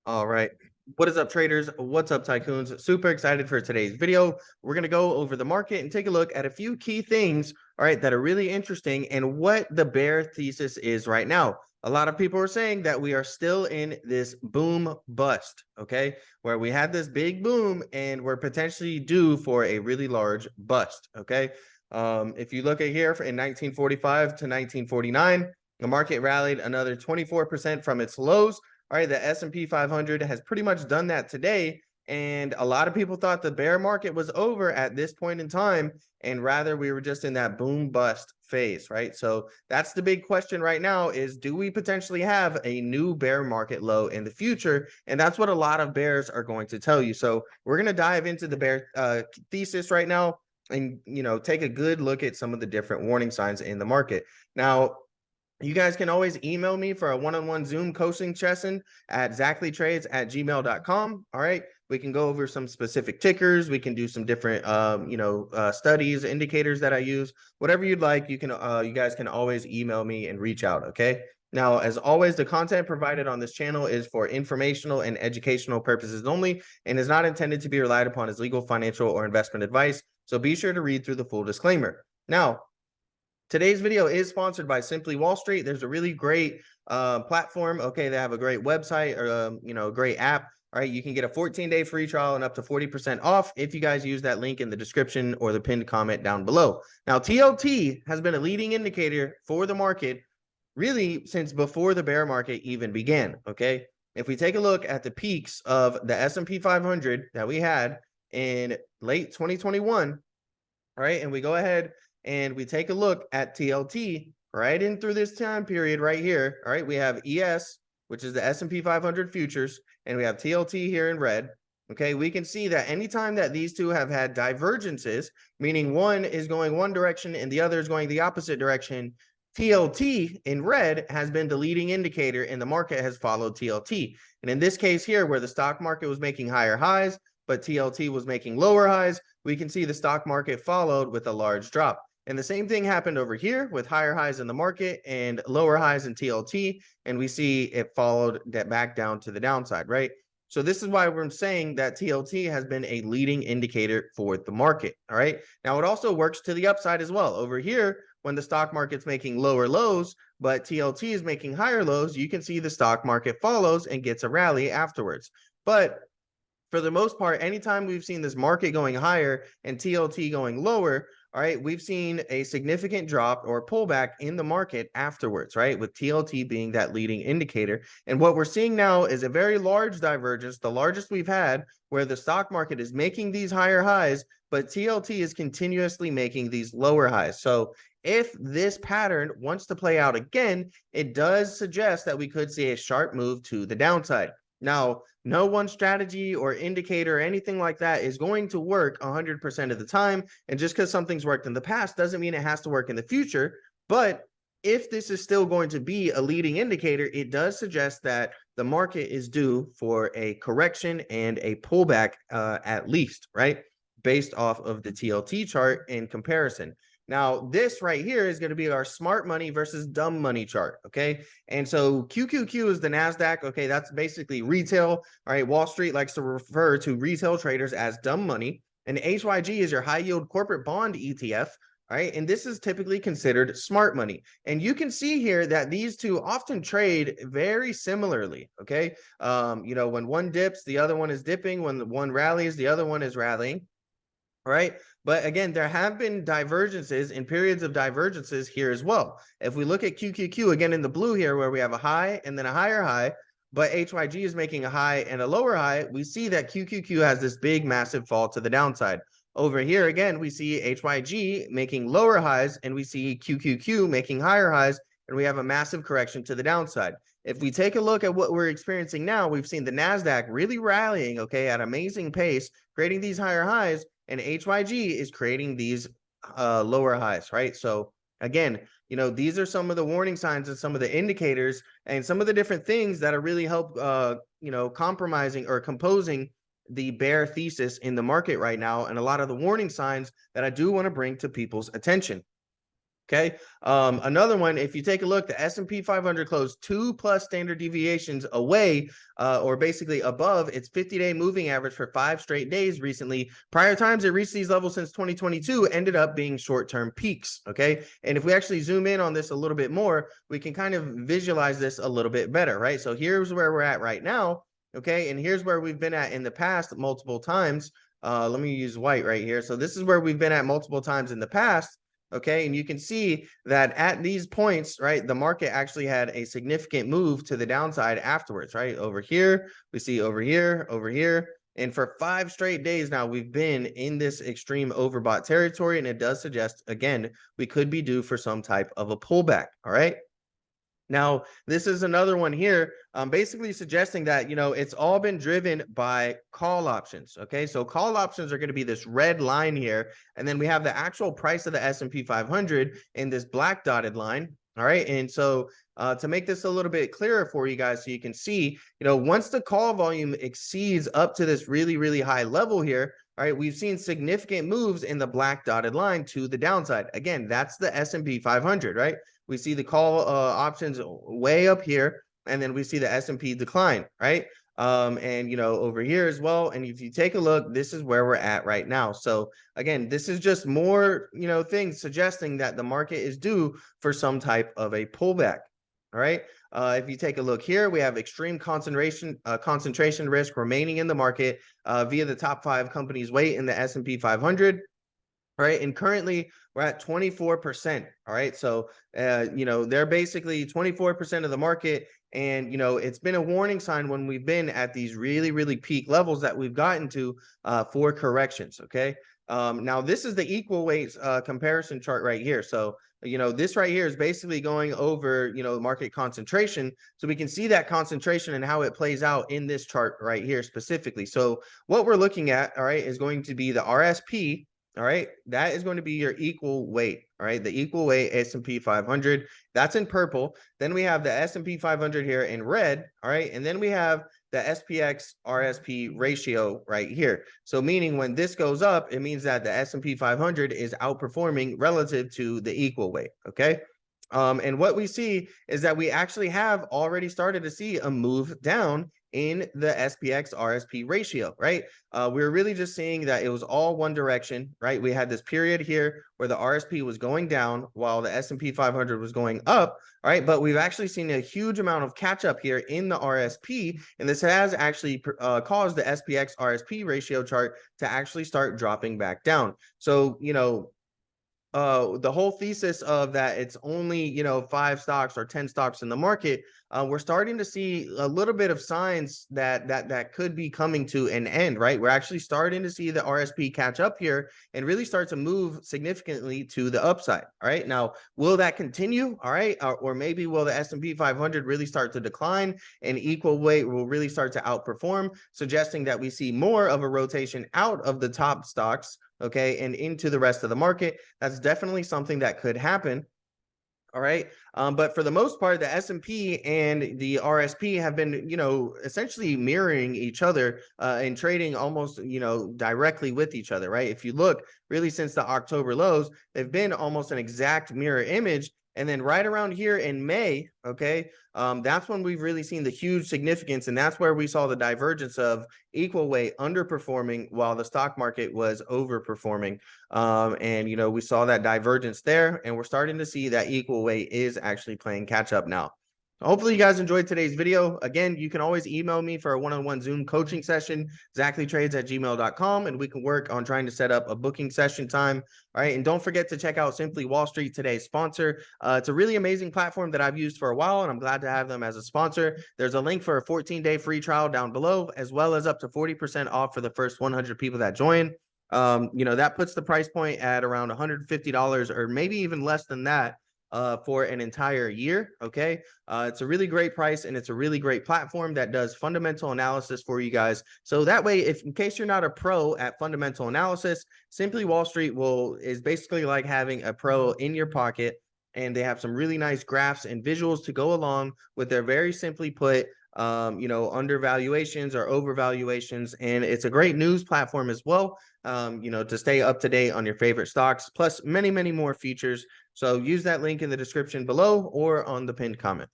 All right. What is up, traders? What's up, tycoons? Super excited for today's video. We're going to go over the market and take a look at a few key things, all right, that are really interesting and what the bear thesis is right now. A lot of people are saying that we are still in this boom bust, okay, where we had this big boom and we're potentially due for a really large bust, okay? If you look at here in 1945 to 1949, the market rallied another 24% from its lows. All right, the S&P 500 has pretty much done that today, and a lot of people thought the bear market was over at this point in time, and rather we were just in that boom bust phase, right? So that's the big question right now is, do we potentially have a new bear market low in the future? And that's what a lot of bears are going to tell you. So we're going to dive into the bear thesis right now and, take a good look at some of the different warning signs in the market. Now, you guys can always email me for a one-on-one Zoom coaching session at zachleytrades@gmail.com. All right. We can go over some specific tickers. We can do some different, studies, indicators that I use. Whatever you'd like, you guys can always email me and reach out. Okay. Now, as always, the content provided on this channel is for informational and educational purposes only and is not intended to be relied upon as legal, financial, or investment advice. So be sure to read through the full disclaimer. Now, today's video is sponsored by Simply Wall Street. There's a really great platform. Okay, they have a great website or a great app. All right, you can get a 14-day free trial and up to 40% off if you guys use that link in the description or the pinned comment down below. Now, TLT has been a leading indicator for the market really since before the bear market even began. Okay, if we take a look at the peaks of the S&P 500 that we had in late 2021, all right, and we go ahead and we take a look at TLT right in through this time period right here. All right, we have ES, which is the S&P 500 futures, and we have TLT here in red. Okay, we can see that anytime that these two have had divergences, meaning one is going one direction and the other is going the opposite direction, TLT in red has been the leading indicator and the market has followed TLT. And in this case here, where the stock market was making higher highs, but TLT was making lower highs, we can see the stock market followed with a large drop. And the same thing happened over here with higher highs in the market and lower highs in TLT. And we see it followed that back down to the downside, right? So this is why we're saying that TLT has been a leading indicator for the market. All right. Now it also works to the upside as well. Over here, when the stock market's making lower lows, but TLT is making higher lows, you can see the stock market follows and gets a rally afterwards. But for the most part, anytime we've seen this market going higher and TLT going lower, all right, we've seen a significant drop or pullback in the market afterwards, right? With TLT being that leading indicator. And what we're seeing now is a very large divergence, the largest we've had, where the stock market is making these higher highs, but TLT is continuously making these lower highs. So if this pattern wants to play out again, it does suggest that we could see a sharp move to the downside. Now, no one strategy or indicator or anything like that is going to work 100% of the time. And just because something's worked in the past doesn't mean it has to work in the future. But if this is still going to be a leading indicator, it does suggest that the market is due for a correction and a pullback at least, right? Based off of the TLT chart in comparison. Now, this right here is going to be our smart money versus dumb money chart, okay? And so QQQ is the NASDAQ, okay? That's basically retail, all right? Wall Street likes to refer to retail traders as dumb money. And HYG is your high yield corporate bond ETF, all right? And this is typically considered smart money. And you can see here that these two often trade very similarly, okay? When one dips, the other one is dipping. When one rallies, the other one is rallying. Right. But again, there have been divergences in periods of divergences here as well. If we look at QQQ again in the blue here, where we have a high and then a higher high, but HYG is making a high and a lower high, we see that QQQ has this big, massive fall to the downside. Over here, again, we see HYG making lower highs and we see QQQ making higher highs, and we have a massive correction to the downside. If we take a look at what we're experiencing now, we've seen the NASDAQ really rallying, okay, at amazing pace, creating these higher highs, and HYG is creating these lower highs, right? So again, these are some of the warning signs and some of the indicators and some of the different things that are really help, compromising or composing the bear thesis in the market right now, and a lot of the warning signs that I do want to bring to people's attention. Okay. Another one, if you take a look, the S&P 500 closed 2+ standard deviations away, or basically above its 50-day moving average for 5 straight days recently. Prior times it reached these levels since 2022 ended up being short-term peaks. Okay. And if we actually zoom in on this a little bit more, we can kind of visualize this a little bit better, right? So here's where we're at right now. Okay. And here's where we've been at in the past multiple times. Let me use white right here. So this is where we've been at multiple times in the past. Okay, and you can see that at these points, right, the market actually had a significant move to the downside afterwards, right? Over here, we see over here, over here. And for 5 straight days now, we've been in this extreme overbought territory. And it does suggest, again, we could be due for some type of a pullback. All right. Now, this is another one here, basically suggesting that, it's all been driven by call options. Okay, so call options are going to be this red line here, and then we have the actual price of the S&P 500 in this black dotted line. All right, and so to make this a little bit clearer for you guys, so you can see, once the call volume exceeds up to this really, really high level here, all right, we've seen significant moves in the black dotted line to the downside. Again, that's the S&P 500, right? We see the call options way up here, and then we see the S&P decline, right? And over here as well. And if you take a look, this is where we're at right now. So again, this is just more, things suggesting that the market is due for some type of a pullback. All right. If you take a look here, we have extreme concentration risk remaining in the market via the top 5 companies' weight in the S&P 500. All right. And currently we're at 24%. All right. So, they're basically 24% of the market. And, it's been a warning sign when we've been at these really, really peak levels that we've gotten to for corrections. Okay. Now, this is the equal weights comparison chart right here. So, this right here is basically going over, market concentration. So we can see that concentration and how it plays out in this chart right here specifically. So what we're looking at, all right, is going to be the RSP. All right, that is going to be your equal weight. All right, the equal weight S&P 500. That's in purple. Then we have the S&P 500 here in red. All right, and then we have the SPX RSP ratio right here. So meaning when this goes up, it means that the S&P 500 is outperforming relative to the equal weight. Okay. And what we see is that we actually have already started to see a move down in the SPX RSP ratio, right? We're really just seeing that it was all one direction, right? We had this period here where the RSP was going down while the S&P 500 was going up, all right? But we've actually seen a huge amount of catch up here in the RSP, and this has actually caused the SPX RSP ratio chart to actually start dropping back down. So, the whole thesis of that it's only 5 stocks or 10 stocks in the market, we're starting to see a little bit of signs that could be coming to an end, right? We're actually starting to see the RSP catch up here and really start to move significantly to the upside. All right, now will that continue? All right, or maybe will the S&P 500 really start to decline and equal weight will really start to outperform, suggesting that we see more of a rotation out of the top stocks, okay, and into the rest of the market. That's definitely something that could happen. All right. But for the most part, the S&P and the RSP have been, essentially mirroring each other and trading almost, directly with each other, right? If you look really since the October lows, they've been almost an exact mirror image. And then right around here in May, okay, that's when we've really seen the huge significance. And that's where we saw the divergence of equal weight underperforming while the stock market was overperforming. And, we saw that divergence there. And we're starting to see that equal weight is actually playing catch up now. Hopefully you guys enjoyed today's video. Again, you can always email me for a one-on-one Zoom coaching session, zachleytrades@gmail.com, and we can work on trying to set up a booking session time. All right. And don't forget to check out Simply Wall Street, today's sponsor. It's a really amazing platform that I've used for a while, and I'm glad to have them as a sponsor. There's a link for a 14-day free trial down below, as well as up to 40% off for the first 100 people that join. That puts the price point at around $150 or maybe even less than that for an entire year. Okay. It's a really great price and it's a really great platform that does fundamental analysis for you guys. So that way, if in case you're not a pro at fundamental analysis, Simply Wall Street is basically like having a pro in your pocket, and they have some really nice graphs and visuals to go along with their very simply put undervaluations or overvaluations. And it's a great news platform as well, to stay up to date on your favorite stocks, plus many, many more features So use that link in the description below or on the pinned comment.